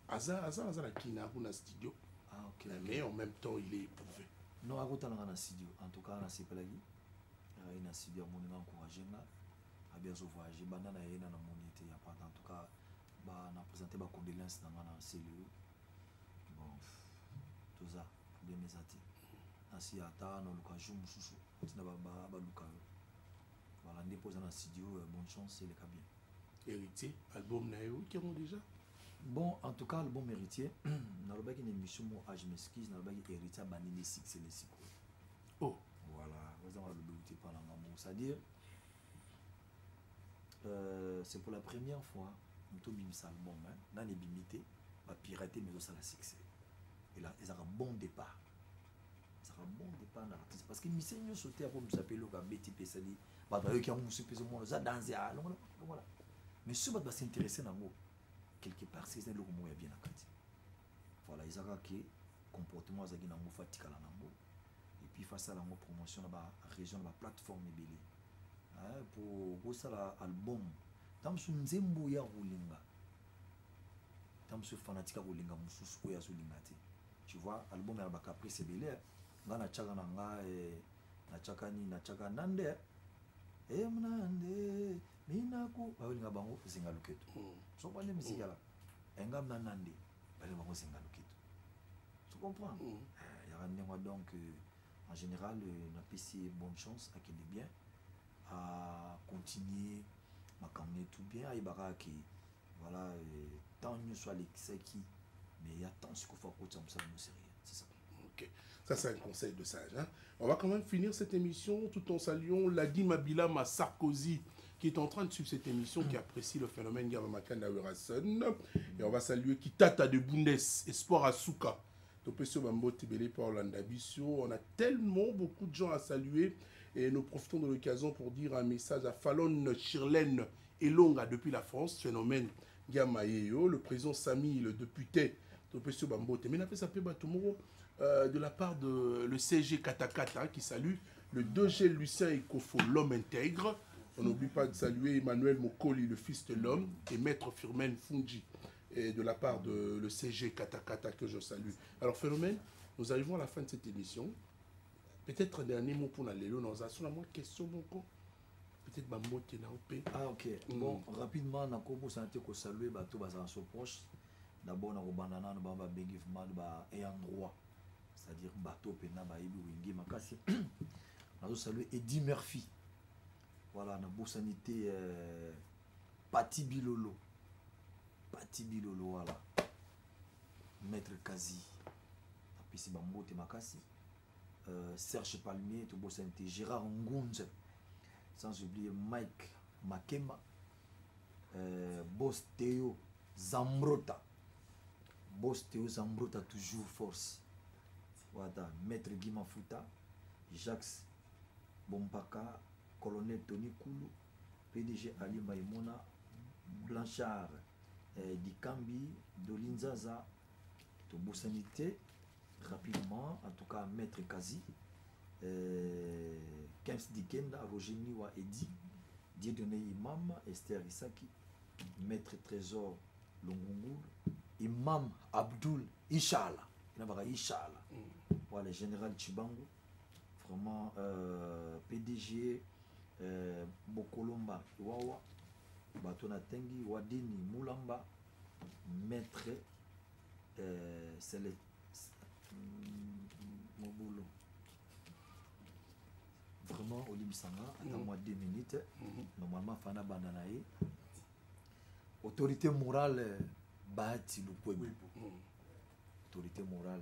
Azaraki na kuna studio. Ah ok. Mais en même temps il est éprouvé. Non, akotana na studio. En tout cas na sepelagi. Na studio mon encourager na. A bien so voyager banda na yena na monité ya pas en tout cas ba na présenter ba condoléances na cellule. Bon. Tout ça bien mes atis. Asi ata na l'occasion mususu. Voilà, dépose dans le studio, bonne chance, c'est le cas bien. Héritier, album Nayo, qui ont déjà? Bon, en tout cas, album Héritier, dans le bac une émission, moi, je m'excuse, dans le bac Héritier, banni les six, c'est les six. Oh, voilà, vous avez le beauté par la maman. C'est-à-dire, c'est pour la première fois, nous avons mis album, dans les bimités, pas pirater, mais aussi la succès. Et là, ils ont un bon départ. Un bon départ dans l'artiste parce que Missenyo sauté pour nous appeler le Betty Pesali bah qui a musu peso mo za danser voilà mais ce va s'intéresser dans moi quelque part c'est le mot est bien akati voilà ils ont que comportement za gina mo fatika la nambo et puis face à la promotion ba région ba plateforme ebele pour ça l'album tam su nzembo ya rulinga tam su fanatika rulinga mususu ko ya zulingati tu vois album ya ba caprice ebele ngana chaka na nga na chaka nande mnande minaku balinga bango zinga luketo so bande musique là engam na nande balinga bango zinga luketo tu comprends il y a un donc en général na PC bonne chance à qu'il est bien à continuer ma caminer tout bien à ibara qui voilà tant nous soit les qui mais il y a tant ce qu'il faut pour ça nous sérieux c'est ça. OK. Ça, c'est un conseil de sage. Hein? On va quand même finir cette émission tout en saluant Ladi Mabila Sarkozy, qui est en train de suivre cette émission, qui apprécie le phénomène Gamamakanda Werason. Et on va saluer Kitata de Bundes, Espoir Asuka. On a tellement beaucoup de gens à saluer. Et nous profitons de l'occasion pour dire un message à Fallon Chirlène Elonga depuis la France, phénomène Gamayeyo, le président Samy, le député mais on a fait ça de la part de le CG Katakata qui salue le 2G Lucien Ekofo, l'homme intègre. On n'oublie pas de saluer Emmanuel Mokoli, le fils de l'homme, et Maître Firmen Fungi, et de la part de le CG Katakata que je salue. Alors Phénomène, nous arrivons à la fin de cette émission. Peut-être un dernier mot pour la Lélo, nous avons la question beaucoup. Peut-être Bambo qui est là. Ah ok. Bon, rapidement, on a commencé à saluer bateau bazar so proche. D'abord, on a bandana, on a bengi et endroit. C'est-à-dire bateau pena ba ibi wingi makasi. On a salué Eddie Murphy. Voilà, on a beau sanité Pati Bilolo. Pati Bilolo, voilà. Maître Kazi. Puis c'est Bambo te makasi. Serge Palmier, tout beau santé. Gérard Ngunze. Sans oublier Mike Makema. Boss Théo Zambrota. Boss Théo Zambrota, toujours force. Voilà, Maître Guy Mafuta, Jacques Bompaka, Colonel Tony Koulou, PDG Ali Maïmona, Blanchard, Dikambi, Dolinzaza, Tobo Sanité, rapidement, en tout cas Maître Kazi, Kems Dikenda, Roger Niwa Edi, Dieudonné Imam, Esther Isaki, Maître Trésor Longungur, Imam Abdul, Inch'Allah. Inch'Allah. Voilà, Général Chibango, vraiment PDG, Bokolomba, Iwawa, Batona Tengi, Wadini, Moulamba, Maître, c'est le Mobulo. Vraiment, Olimsanga, attends-moi 2 minutes. Normalement, Fana Bandanae. Autorité morale, Bahati Lukwebo. Autorité morale,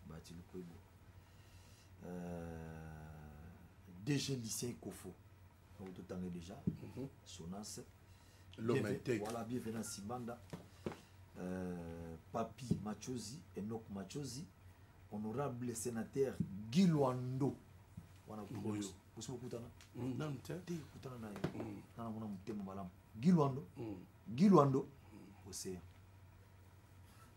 Bahati Lukwebo. DG lycée Kofo. On tout en est déjà. Sonas. L'homme intègre. Voilà, bienvenue à Sibanda. Papi Machozi, Enoch Machozi. Honorable sénateur Guy Luando. Wana kuboyo. Usipo kutana? Namte. Te kutana naye. Nana mwana mtema malamu. Guy Luando. Guy Luando. Océan.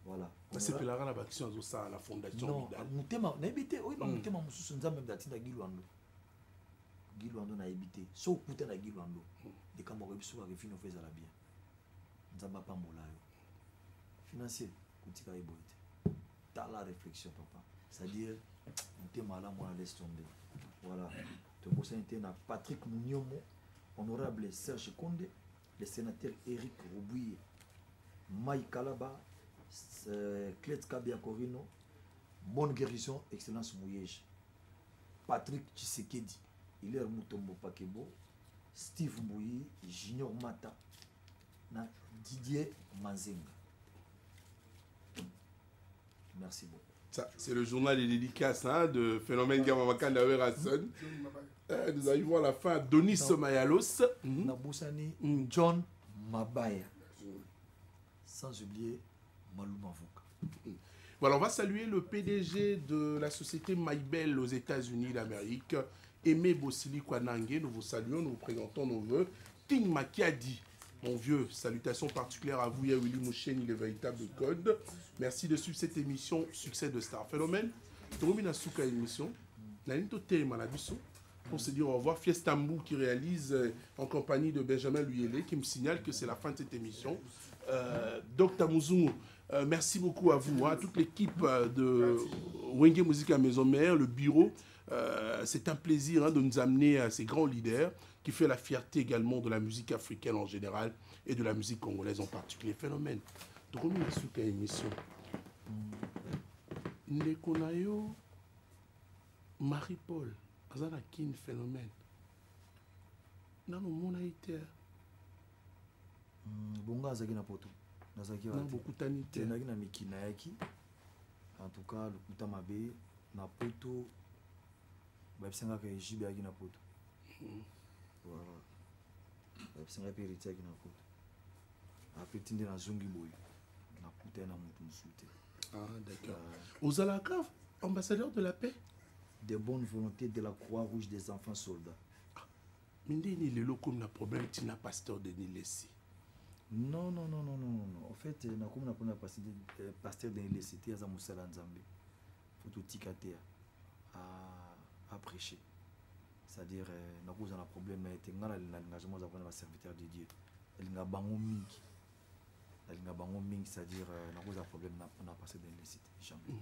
Voilà. C'est que la action de ça à la fondation. Non, mutema na ebité, oui, ba mutema mususu nzambe mdatinda Guy Luando. Guy Luando na ebité. So kutana Guy Luando. De kamba ko biso ba refino feza la bien. Nzamba pa molayo. Financier kutika eboite. Dans la réflexion papa. C'est-à-dire mutema la moi laisse tomber. Voilà. Tu as na Patrick Mouniomo, honorable Serge Konde, le sénateur Eric Roubouye, Mike Kalaba, Clet Kabia Corino, bonne guérison, excellence Mouyej, Patrick Tshisekedi, Hilaire Mutombo Pakebo, Steve Mbouyi, Junior Mata, na Didier Manzenga. Merci beaucoup. C'est le journal des dédicaces de Phénomène Gamamakanda Werasson. Nous arrivons à la fin. Donis Mayalos. Naboussani, John Mabaya. Sans oublier Malou Mavouka. Voilà, on va saluer le PDG de la société Maybell aux États-Unis d'Amérique, Aimé Bossili Kwanange. Nous vous saluons, nous vous présentons nos voeux. Ting Makiadi. Mon vieux, salutations particulières à vous, Willy Moucheni, le véritable code. Merci de suivre cette émission, succès de Star Phénomène. Toromina Souka émission. Nanito Téma Labiso. Pour se dire au revoir. Fiestambou qui réalise en compagnie de Benjamin Luyele qui me signale que c'est la fin de cette émission. Dr Mouzou, merci beaucoup à vous, à toute l'équipe de Wenge Musique à Maison Mère, le bureau. C'est un plaisir de nous amener à ces grands leaders qui fait la fierté également de la musique africaine en général et de la musique congolaise en particulier. Phénomène. Tokomi na suka émission. Ndeko na yo Marie-Paul azana kin Phénomène. Nano mona ite. Bonga azaki na poto. Nazaki wa. Na bokutani te. Nazaki na mikina yaki. En tout cas, le kuta mabe na poto. Ba bisenga ka jibe yaki na poto. Voilà. Bisenga pe riti yaki na poto. Après tinde na zungi boy. Na kuta na mutu musulte. Ah d'accord. Ozalaka ambassadeur de la paix. Des bonnes volontés de la Croix-Rouge des enfants soldats. Mindeni lelo comme na problème tina pasteur Denis Lessi. Non. En fait, na comme na pona pasteur Denis Lessi te za musala nzambe. Faut tout tikate à prêcher. C'est-à-dire na cause na problème te ngala l'engagement za prendre serviteur de Dieu. Elinga bango mingi. Elinga bango mingi, c'est-à-dire na cause problème na pasteur Denis Lessi jamais.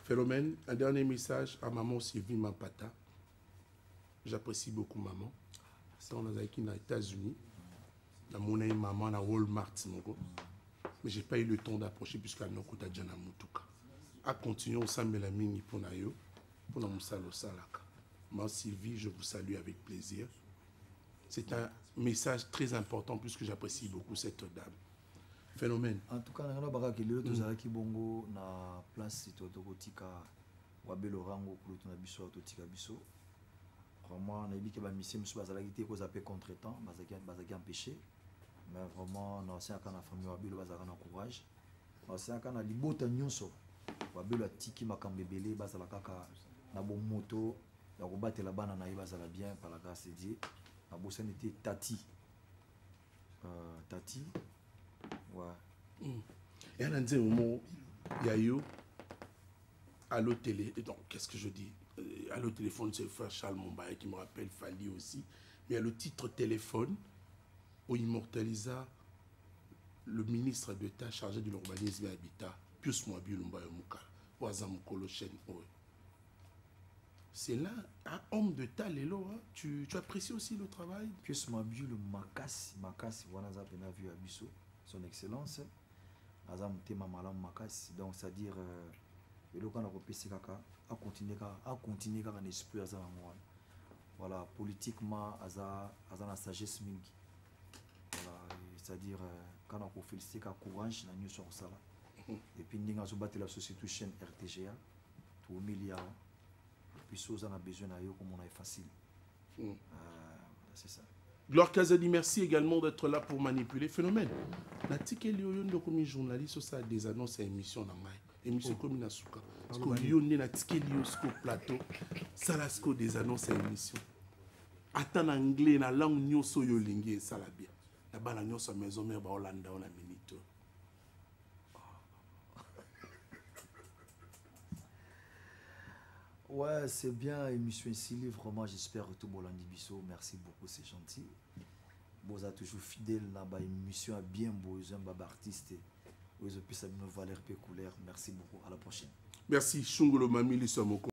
Phénomène, un dernier message à maman Sylvie Mampata. J'apprécie beaucoup maman. C'est on a été aux États-Unis. Dans mon maman à Walmart, mais j'ai pas eu le temps d'approcher puisqu'elle n'a pas déjà na mutuka. À continuer ensemble la mini pour nayo pour na musalo salaka. Maman Sylvie, je vous salue avec plaisir. C'est un message très important puisque j'apprécie beaucoup cette dame. Phénomène. En tout cas, nous avons dit bongo na place tokotika wabelo rango kulutu na biso totika biso. Vraiment, na biki ba mission musu bazalaki te ko zaper contretemps, bazaki empêché. Mais vraiment, na ancien kana famille wabelo bazalaka na courage. Na ancien kana libota nyonso wabelo atiki makambebele bazalaka ka na bon moto ya ko batela bana na bazala bien par la grâce de Dieu. Na bosani était Tati. Tati. Ouais. Et à un moment, il y a eu Allo Télé. Donc, qu'est-ce que je dis? Allo Téléphone, c'est le frère Charles Mombaye qui me rappelle Fali aussi. Mais il y a le titre téléphone où immortalisa le ministre d'État chargé de l'urbanisme et l'habitat, Pius Mwabi Lumbaye Mouka. Wazam Kolochen. C'est là, un homme de talent. Hein. Tu apprécies aussi le travail? Puis ma bu le Makassi, voilà ça a vu à Bissot, son excellence. Azam tema malam Makassi, donc c'est-à-dire le quand on a continué à esprit à moi. Voilà, politiquement aza la sagesse mingi. Voilà, c'est-à-dire quand on a félicité qu'à courage la news sur ça là. Et puis nous avons battu la société chaîne RTGA tout milliard. Puis ça on a besoin d'ailleurs comme on est facile. C'est ça. Gloire Kazadi, merci également d'être là pour manipuler phénomène. Natike Lioyondo comme journaliste, ça a des annonces à émission dans Maï. Émission comme Nasuka. Parce que Lioné Natike Liosco plateau, ça a des annonces à émission. Attends anglais, na langue nyoso yolingi, ça la bien. Là-bas, la nyoso maison, mais Hollande, on a minute. Ouais, c'est bien, émission ici, vraiment, j'espère tout Bolandi Bisso, merci beaucoup, c'est gentil. Vous êtes toujours fidèle là-bas, émission a bien beau, un baba artiste, vous avez pu savoir nos valeurs péculaires, merci beaucoup, à la prochaine. Merci, Shungolo Mamili Somoko.